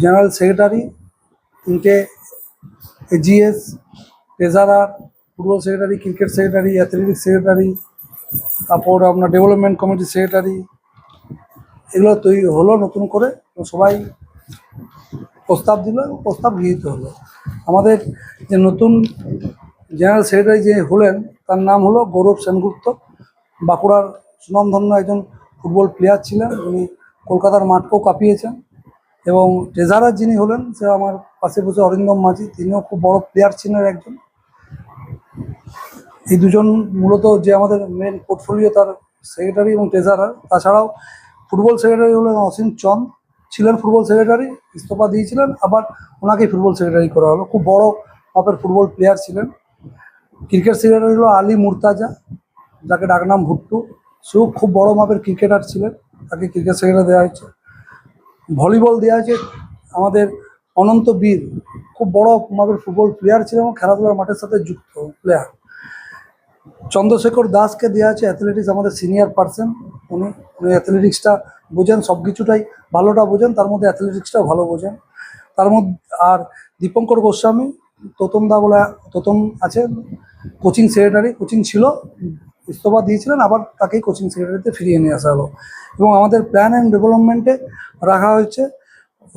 General secretary, 3টে AGS, treasurer, football secretary, cricket secretary, athletics secretary, তারপর আপনার development committee secretary, এগুলো তৈরি হলো নতুন করে। সবাই প্রস্তাব দিল এবং প্রস্তাব গৃহীত হলো। আমাদের যে নতুন জেনারেল সেক্রেটারি যে হলেন তার নাম হলো গৌরব সেনগুপ্ত। বাঁকুড়ার সুনামধন্য একজন ফুটবল প্লেয়ার ছিলেন, উনি কলকাতার মাঠকেও কাঁপিয়েছেন। এবং ট্রেজারার যিনি হলেন সে আমার পাশে বসে অরিন্দম মাঝি, তিনিও খুব বড় প্লেয়ার ছিলেন একজন। এই দুজন মূলত যে আমাদের মেন পোর্টফোলিও তার সেক্রেটারি এবং ট্রেজারার। তাছাড়াও ফুটবল সেক্রেটারি হলেন অসীম চন্দ, ছিলেন ফুটবল সেক্রেটারি, ইস্তফা দিয়েছিলেন, আবার ওনাকেই ফুটবল সেক্রেটারি করা হলো। খুব বড় মাপের ফুটবল প্লেয়ার ছিলেন। ক্রিকেট সেক্রেটারি হলো আলী মুর্তাজা, যাকে ডাকনাম ভুট্টু, সেও খুব বড় মাপের ক্রিকেটার ছিলেন, তাকে ক্রিকেট সেক্রেটারি দেওয়া হয়েছে। ভলিবল দেওয়া হয়েছে আমাদের অনন্ত বীর, খুব বড় মাপের ফুটবল প্লেয়ার ছিলেন এবং খেলাধুলার মাঠের সাথে যুক্ত প্লেয়ার। চন্দ্রশেখর দাসকে দেওয়া আছে অ্যাথলেটিক্স, আমাদের সিনিয়র পার্সন। উনি অ্যাথলেটিক্সটা বোঝেন, সব কিছুটাই ভালোটা বোঝেন, তার মধ্যে অ্যাথলেটিক্সটাও ভালো বোঝেন। তার মধ্যে আর দীপঙ্কর গোস্বামী, তোতন আছেন কোচিং সেক্রেটারি, কোচিং ছিল, ইস্তফা দিয়েছিলেন, আবার তাকেই কোচিং সেক্রেটারিতে ফিরিয়ে নিয়ে আসা হলো। এবং আমাদের প্ল্যান অ্যান্ড ডেভেলপমেন্টে রাখা হয়েছে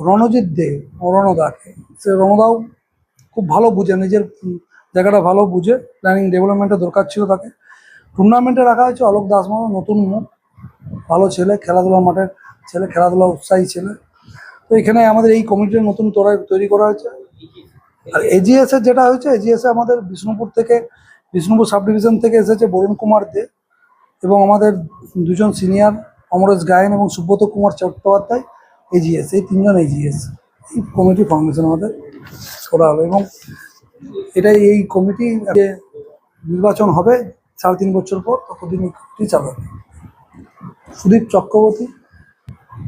রণজিৎ দে, রণদাকে। সে রণদাও খুব ভালো বুঝে, নিজের জায়গাটা ভালো বুঝে, প্ল্যানিং ডেভেলপমেন্টের দরকার ছিল তাকে। টুর্নামেন্টে রাখা হয়েছে অলোক দাসমামা, নতুন মুখ, ভালো ছেলে, খেলাধুলার মাঠের ছেলে, খেলাধুলা উৎসাহী ছেলে। তো এখানে আমাদের এই কমিটির নতুন তৈরি করা হয়েছে। আর এজিএসের যেটা হয়েছে, এজিএসে আমাদের বিষ্ণুপুর সাব ডিভিশন থেকে এসেছে বরুণ কুমার দে এবং আমাদের দুজন সিনিয়র অমরেশ গায়েন এবং সুব্রত কুমার চট্টোপাধ্যায় এজিএস, এই তিনজন এজিএস। এই কমিটি ফর্মেশন আমাদের করা হলো এবং এই কমিটি যে নির্বাচন হবে 3.5 বছর পর, ততদিন এই কমিটি চালাবে। সুদীপ চক্রবর্তী,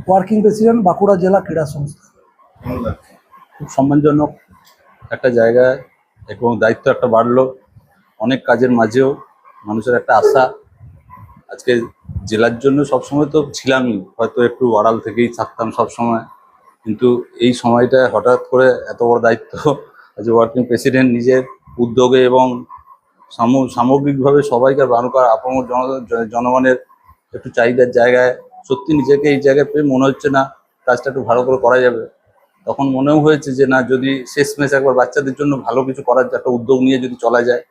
ওয়ার্কিং প্রেসিডেন্ট, বাঁকুড়া জেলা ক্রীড়া সংস্থা। খুব সম্মানজনক একটা জায়গায় এবং দায়িত্ব একটা বাড়লো। অনেক কাজের মাঝেও মানুষের একটা আশা। আজকে জেলার জন্য সবসময় তো ছিলামই, হয়তো একটু আড়াল থেকেই থাকতাম সবসময়, কিন্তু এই সময়টায় হঠাৎ করে এত বড় দায়িত্ব, আজ ওয়ার্কিং প্রেসিডেন্ট, নিজের উদ্যোগে এবং সামগ্রিকভাবে সবাইকার বানুকার আপামর জনগণের একটু চাহিদার জায়গায় সত্যি নিজেকে এই জায়গায় পেয়ে মনে হচ্ছে না কাজটা একটু ভালো করে করা যাবে। তখন মনেও হয়েছে যে না, যদি শেষমেশ একবার বাচ্চাদের জন্য ভালো কিছু করার একটা উদ্যোগ নিয়ে যদি চলা যায়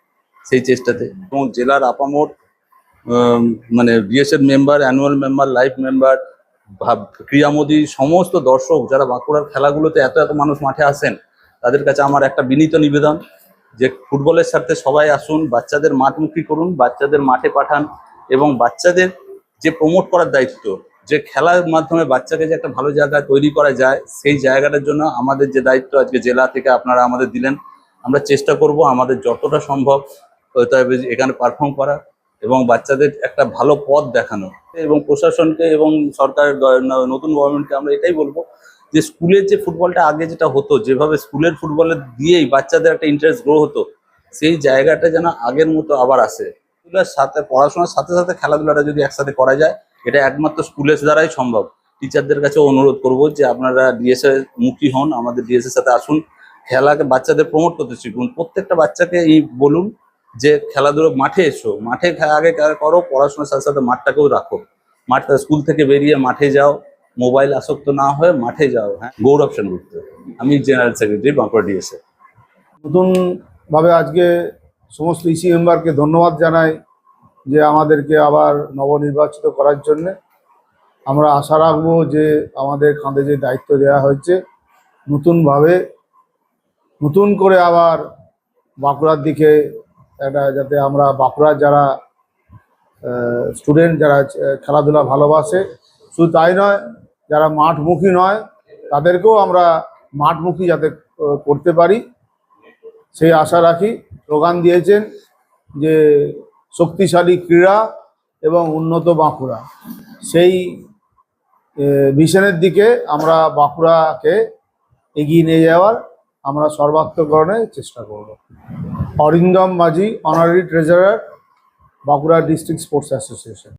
সেই চেষ্টাতে। এবং জেলার আপামর মানে ডিএসএর member, annual member, life member, ক্রীড়ামোদী সমস্ত দর্শক যারা বাঁকুড়ার খেলাগুলোতে এত মানুষ মাঠে আসেন, তাদের কাছে আমার একটা বিনীত নিবেদন যে ফুটবলের সাথে সবাই আসুন, বাচ্চাদের মাঠমুখী করুন, বাচ্চাদের মাঠে পাঠান এবং বাচ্চাদের যে প্রমোট করার দায়িত্ব, যে খেলার মাধ্যমে বাচ্চাকে যে একটা ভালো জায়গা তৈরি করা যায়, সেই জায়গাটার জন্য আমাদের যে দায়িত্ব আজকে জেলা থেকে আপনারা আমাদের দিলেন, আমরা চেষ্টা করব আমাদের যতটা সম্ভব এখানে পারফর্ম করা এবং বাচ্চাদের একটা ভালো পথ দেখানো। এবং প্রশাসনকে এবং সরকারের নতুন গভর্নমেন্টকে আমরা এটাই বলবো যে স্কুলের যে ফুটবলটা আগে যেটা হতো, যেভাবে স্কুলের ফুটবলে দিয়েই বাচ্চাদের একটা ইন্টারেস্ট গ্রো হতো, সেই জায়গাটা যেন আগের মতো আবার আসে। স্কুলের সাথে পড়াশোনার সাথে সাথে খেলাধুলাটা যদি একসাথে করা যায়, এটা একমাত্র স্কুলের দ্বারাই সম্ভব। টিচারদের কাছে অনুরোধ করব যে আপনারা ডিএসএ মুখী হন, আমাদের ডিএসএর সাথে আসুন, খেলাকে বাচ্চাদের প্রমোট করতে শিখুন। প্রত্যেকটা বাচ্চাকে এই বলুন যে খেলাধুলো মাঠে এসো, মাঠে আগে করো, পড়াশোনার সাথে সাথে মাঠটাকেও রাখো। মাঠটা স্কুল থেকে বেরিয়ে মাঠে যাও, মোবাইল আসক্ত না হয়ে মাঠে যাও। হ্যাঁ, গৌরব সেনগুপ্ত, আমি জেনারেল সেক্রেটারি বাঁকুড়া ডিএসএ। নতুনভাবে আজকে সমস্ত ইসি মেম্বারকে ধন্যবাদ জানাই যে আমাদেরকে আবার নবনির্বাচিত করার জন্যে। আমরা আশা রাখবো যে আমাদের কাঁধে যে দায়িত্ব দেওয়া হয়েছে, নতুন করে আবার বাঁকুড়ার দিকে একটা, যাতে আমরা বাঁকুড়ার যারা স্টুডেন্ট, যারা খেলাধুলা ভালোবাসে, শুধু তাই নয়, যারা মাঠমুখী নয়, তাদেরকেও আমরা মাঠমুখী যাতে করতে পারি সেই আশা রাখি। স্লোগান দিয়েছেন যে শক্তিশালী ক্রীড়া এবং উন্নত বাঁকুড়া, সেই ভিশনের দিকে আমরা বাঁকুড়াকে এগিয়ে নিয়ে যাওয়ার আমরা সর্বাত্মকরণের চেষ্টা করব। অরিন্দম মাঝি, honorary treasurer, Bankura district sports association.